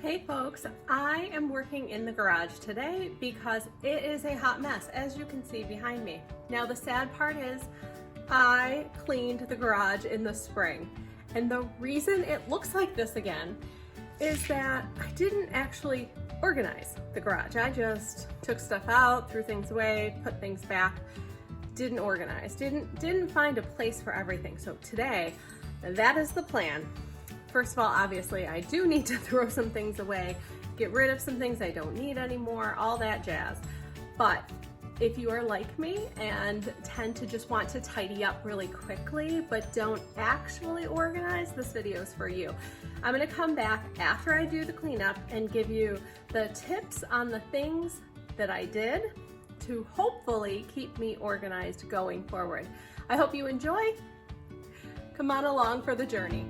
Hey folks, I am working in the garage today because it is a hot mess, as you can see behind me. Now the sad part is I cleaned the garage in the spring, and the reason it looks like this again is that I didn't actually organize the garage. I just took stuff out, threw things away, put things back, didn't organize, didn't find a place for everything. So today, that is the plan. First of all, obviously, I do need to throw some things away, get rid of some things I don't need anymore, all that jazz. But if you are like me and tend to just want to tidy up really quickly, but don't actually organize, this video is for you. I'm gonna come back after I do the cleanup and give you the tips on the things that I did to hopefully keep me organized going forward. I hope you enjoy. Come on along for the journey.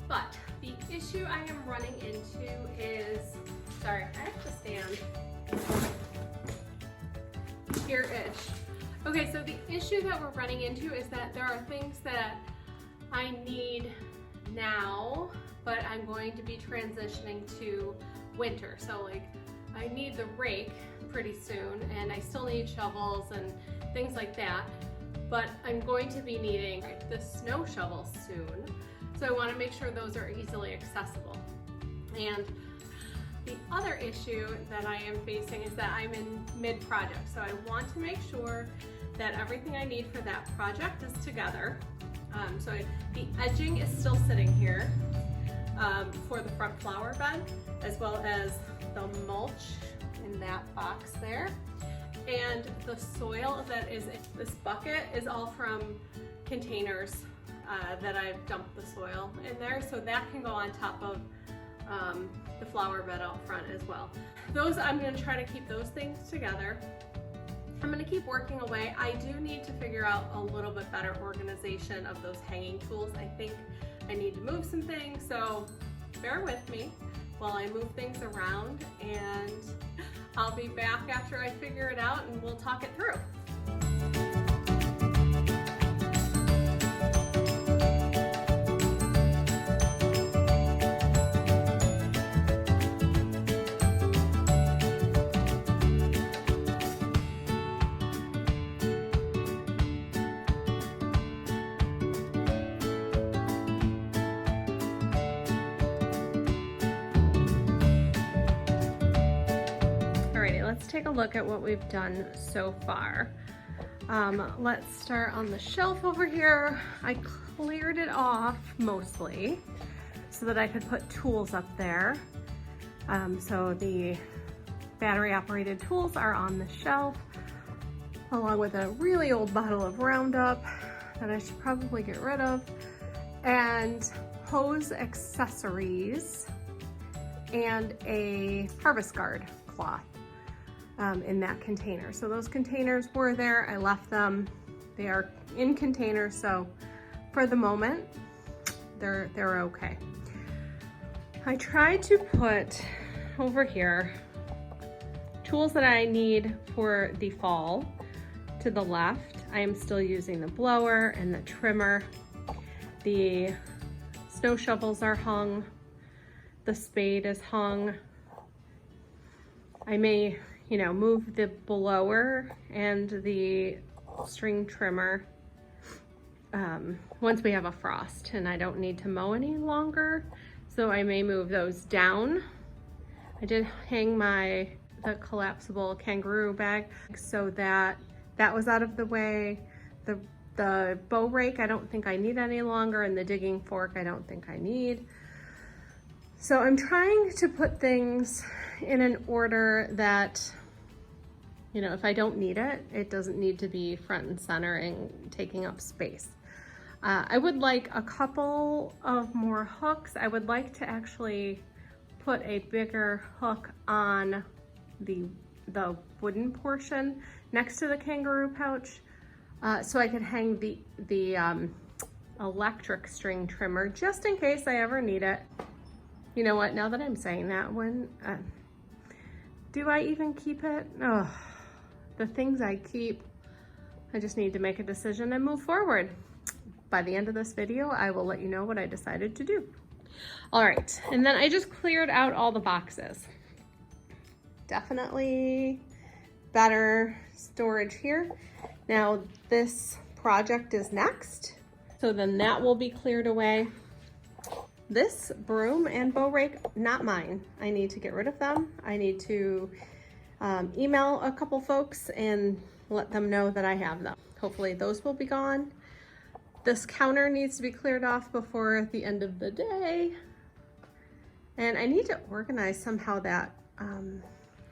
But the issue I am running into is, sorry, I have to stand here-ish. Okay, so the issue that we're running into is that there are things that I need now, but I'm going to be transitioning to winter. So like, I need the rake pretty soon, and I still need shovels and things like that, but I'm going to be needing the snow shovels soon. So I want to make sure those are easily accessible. And the other issue that I am facing is that I'm in mid-project. So I want to make sure that everything I need for that project is together. So the edging is still sitting here for the front flower bed, as well as the mulch in that box there. And the soil that is in this bucket is all from containers that I've dumped the soil in there, so that can go on top of the flower bed out front as well. Those, I'm going to try to keep those things together. I'm going to keep working away. I do need to figure out a little bit better organization of those hanging tools. I think I need to move some things, so bear with me while I move things around, and I'll be back after I figure it out and we'll talk it through. Let's take a look at what we've done so far. Let's start on the shelf over here. I cleared it off mostly so that I could put tools up there. So the battery operated tools are on the shelf, along with a really old bottle of Roundup that I should probably get rid of, and hose accessories, and a harvest guard cloth in that container. So those containers were there, I left them. They are in containers, so for the moment, they're okay. I tried to put over here tools that I need for the fall to the left. I am still using the blower and the trimmer. The snow shovels are hung. The spade is hung. I may, move the blower and the string trimmer once we have a frost and I don't need to mow any longer. So I may move those down. I did hang the collapsible kangaroo bag so that was out of the way. The bow rake I don't think I need any longer, and the digging fork I don't think I need. So I'm trying to put things in an order that, you know, if I don't need it, it doesn't need to be front and center and taking up space. I would like a couple of more hooks. I would like to actually put a bigger hook on the wooden portion next to the kangaroo pouch, so I could hang the electric string trimmer just in case I ever need it. You know what, now that I'm saying that, do I even keep it? Oh, the things I keep, I just need to make a decision and move forward. By the end of this video, I will let you know what I decided to do. All right, and then I just cleared out all the boxes. Definitely better storage here. Now this project is next, so then that will be cleared away. This broom and bow rake, not mine. I need to get rid of them. I need to email a couple folks and let them know that I have them. Hopefully those will be gone. This counter needs to be cleared off before the end of the day. And I need to organize somehow that, I'm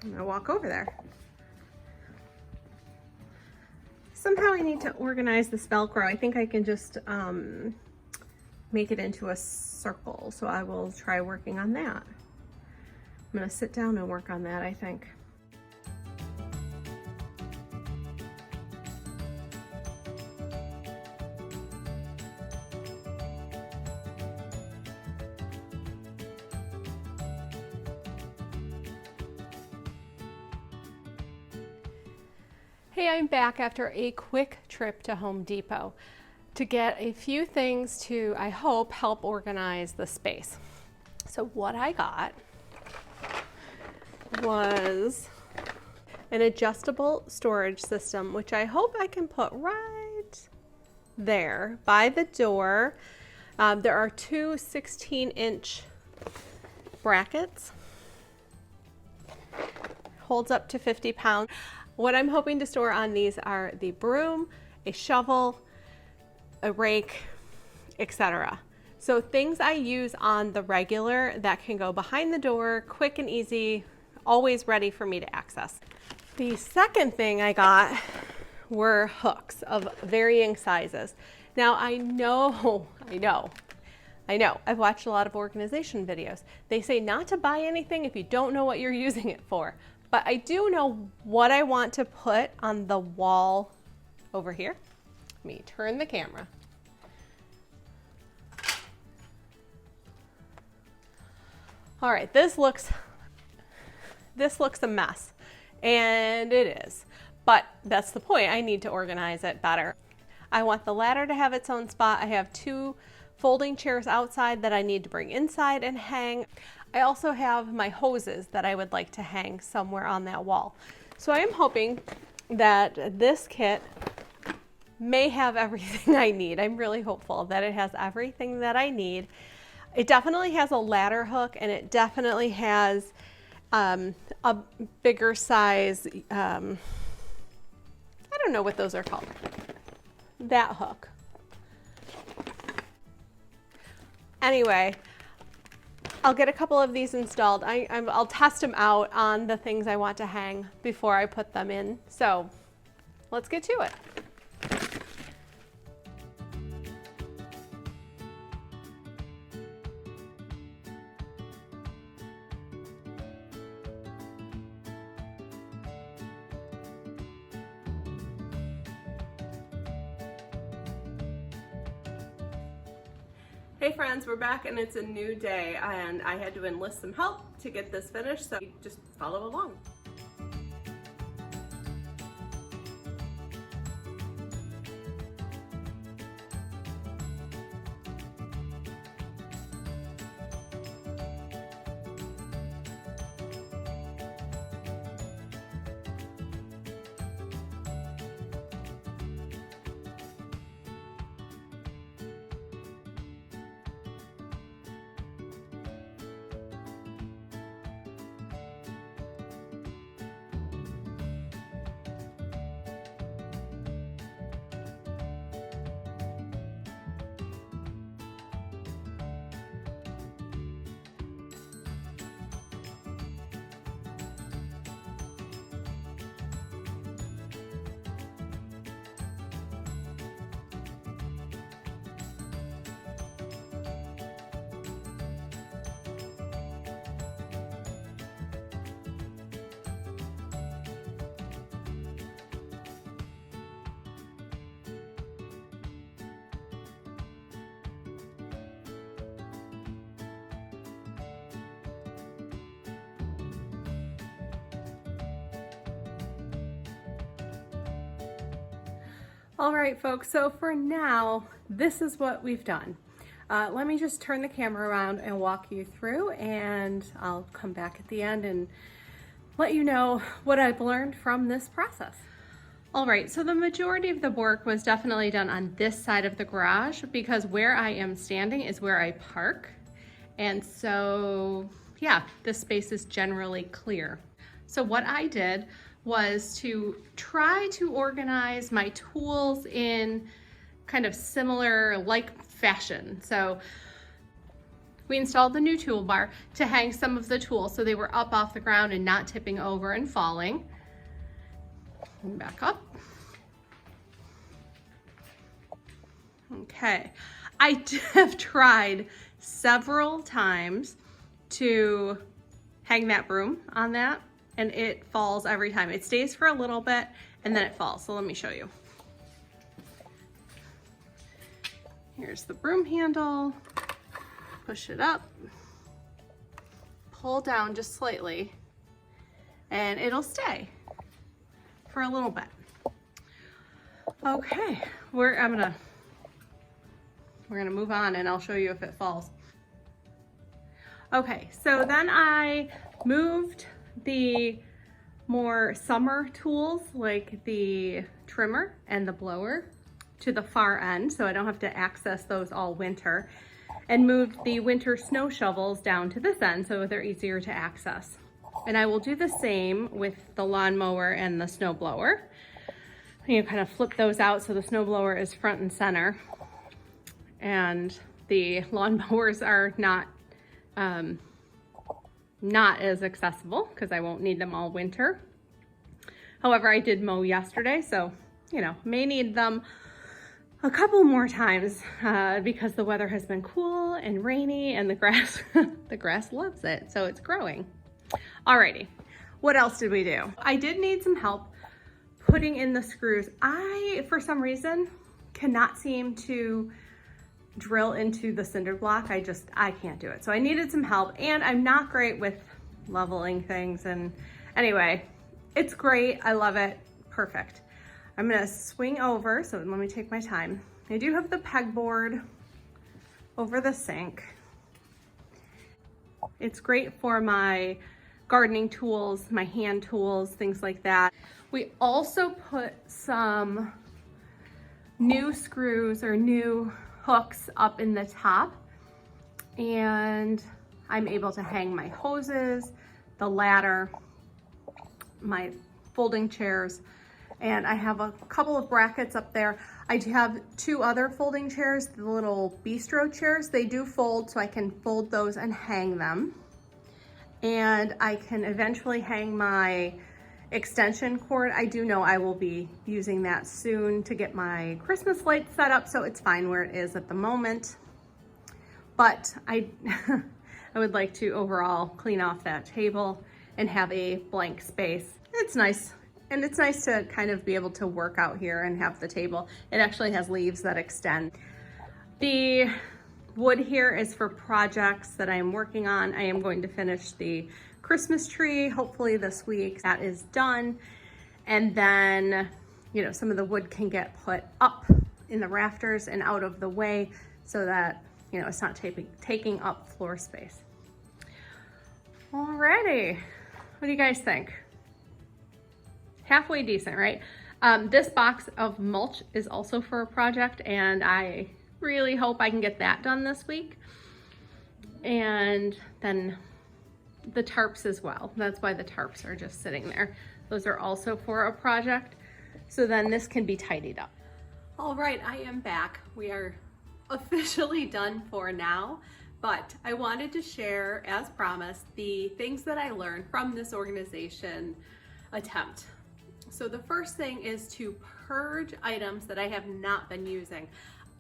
gonna walk over there. Somehow I need to organize this Velcro. I think I can just make it into a circle. So I will try working on that. I'm gonna sit down and work on that, I think. Hey, I'm back after a quick trip to Home Depot to get a few things to, I hope, help organize the space. So what I got was an adjustable storage system, which I hope I can put right there by the door. There are two 16-inch brackets. Holds up to 50 pounds. What I'm hoping to store on these are the broom, a shovel, a rake, etc. So things I use on the regular that can go behind the door, quick and easy, always ready for me to access. The second thing I got were hooks of varying sizes. Now I know, I've watched a lot of organization videos. They say not to buy anything if you don't know what you're using it for. But I do know what I want to put on the wall over here. Let me turn the camera. All right, this looks a mess, and it is. But that's the point, I need to organize it better. I want the ladder to have its own spot. I have two folding chairs outside that I need to bring inside and hang. I also have my hoses that I would like to hang somewhere on that wall. So I am hoping that this kit may have everything I need. I'm really hopeful that it has everything that I need. It definitely has a ladder hook, and it definitely has a bigger size, I don't know what those are called. That hook. Anyway, I'll get a couple of these installed. I'll test them out on the things I want to hang before I put them in. So let's get to it. Hey friends, we're back and it's a new day, and I had to enlist some help to get this finished, so just follow along. All right, folks, so for now, this is what we've done. Let me just turn the camera around and walk you through, and I'll come back at the end and let you know what I've learned from this process. All right, so the majority of the work was definitely done on this side of the garage because where I am standing is where I park. And so, yeah, this space is generally clear. So what I did was to try to organize my tools in kind of similar like fashion. So we installed the new toolbar to hang some of the tools so they were up off the ground and not tipping over and falling. And back up. Okay, I have tried several times to hang that broom on that, and it falls every time. It stays for a little bit and then it falls. So let me show you. Here's the broom handle. Push it up, pull down just slightly, and it'll stay for a little bit. Okay, we're gonna move on and I'll show you if it falls. Okay, so then I moved the more summer tools like the trimmer and the blower to the far end so I don't have to access those all winter, and moved the winter snow shovels down to this end so they're easier to access. And I will do the same with the lawnmower and the snow blower. You kind of flip those out so the snow blower is front and center, and the lawnmowers are not as accessible because I won't need them all winter. However, I did mow yesterday, so may need them a couple more times because the weather has been cool and rainy, and the grass loves it, so it's growing. Alrighty, what else did we do? I did need some help putting in the screws. I, for some reason, cannot seem to drill into the cinder block. I can't do it. So I needed some help, and I'm not great with leveling things. And anyway, it's great. I love it. Perfect. I'm gonna swing over, so let me take my time. I do have the pegboard over the sink. It's great for my gardening tools, my hand tools, things like that. We also put some new screws or new hooks up in the top, and I'm able to hang my hoses, the ladder, my folding chairs, and I have a couple of brackets up there. I do have two other folding chairs, the little bistro chairs. They do fold, so I can fold those and hang them. And I can eventually hang my extension cord. I do know I will be using that soon to get my Christmas lights set up, so it's fine where it is at the moment. But I would like to overall clean off that table and have a blank space. It's nice. And it's nice to kind of be able to work out here and have the table. It actually has leaves that extend. The wood here is for projects that I am working on. I am going to finish the Christmas tree, hopefully this week. That is done. And then, some of the wood can get put up in the rafters and out of the way so that, it's not taking up floor space. Alrighty, what do you guys think? Halfway decent, right? This box of mulch is also for a project, and I really hope I can get that done this week. And then the tarps as well. That's why the tarps are just sitting there. Those are also for a project. So then this can be tidied up. All right, I am back. We are officially done for now, but I wanted to share, as promised, the things that I learned from this organization attempt. So the first thing is to purge items that I have not been using.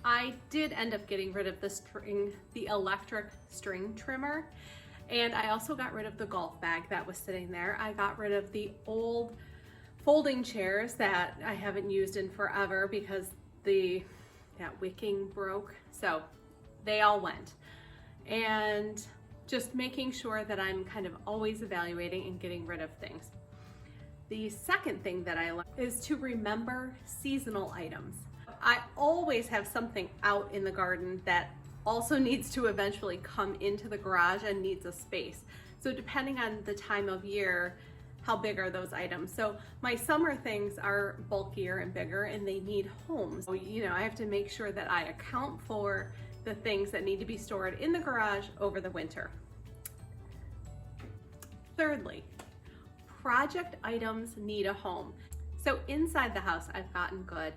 I did end up getting rid of the electric string trimmer, and I also got rid of the golf bag that was sitting there. I got rid of the old folding chairs that I haven't used in forever because that wicking broke, so they all went. And just making sure that I'm kind of always evaluating and getting rid of things. The second thing that I learned is to remember seasonal items. I always have something out in the garden that also needs to eventually come into the garage and needs a space. So depending on the time of year, how big are those items? So my summer things are bulkier and bigger and they need homes. So, you know, I have to make sure that I account for the things that need to be stored in the garage over the winter. Thirdly, project items need a home. So inside the house, I've gotten good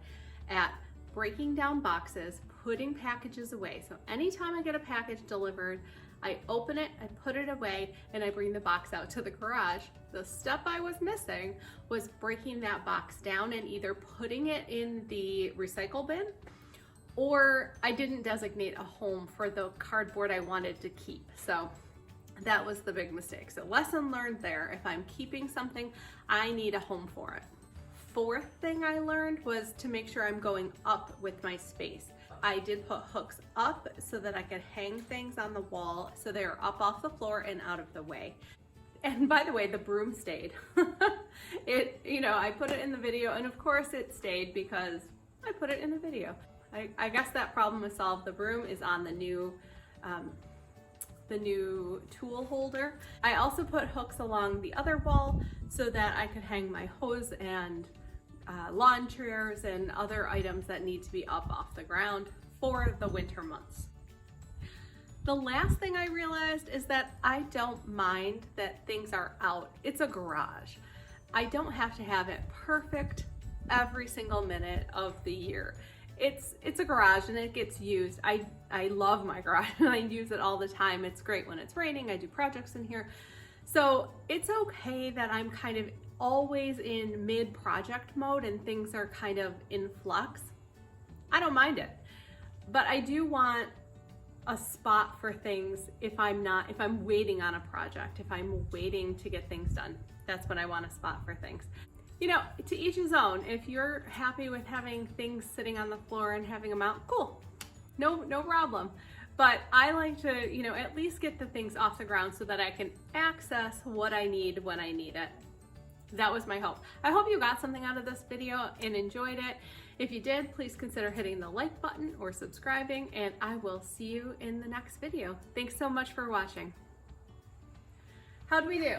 at breaking down boxes, putting packages away. So anytime I get a package delivered, I open it, I put it away, and I bring the box out to the garage. The step I was missing was breaking that box down and either putting it in the recycle bin, or I didn't designate a home for the cardboard I wanted to keep. So that was the big mistake. So lesson learned there. If I'm keeping something, I need a home for it. Fourth thing I learned was to make sure I'm going up with my space. I did put hooks up so that I could hang things on the wall so they're up off the floor and out of the way. And by the way, the broom stayed. I put it in the video, and of course it stayed because I put it in the video. I guess that problem is solved. The broom is on the new tool holder. I also put hooks along the other wall so that I could hang my hose and lawn chairs and other items that need to be up off the ground for the winter months. The last thing I realized is that I don't mind that things are out. It's a garage. I don't have to have it perfect every single minute of the year. It's a garage and it gets used. I love my garage and I use it all the time. It's great when it's raining. I do projects in here. So it's okay that I'm kind of always in mid-project mode and things are kind of in flux. I don't mind it, but I do want a spot for things if I'm waiting on a project, if I'm waiting to get things done. That's when I want a spot for things. You know, to each his own. If you're happy with having things sitting on the floor and having them out, cool, no problem. But I like to, at least get the things off the ground so that I can access what I need when I need it. That was my hope. I hope you got something out of this video and enjoyed it. If you did, please consider hitting the like button or subscribing, and I will see you in the next video. Thanks so much for watching. How'd we do?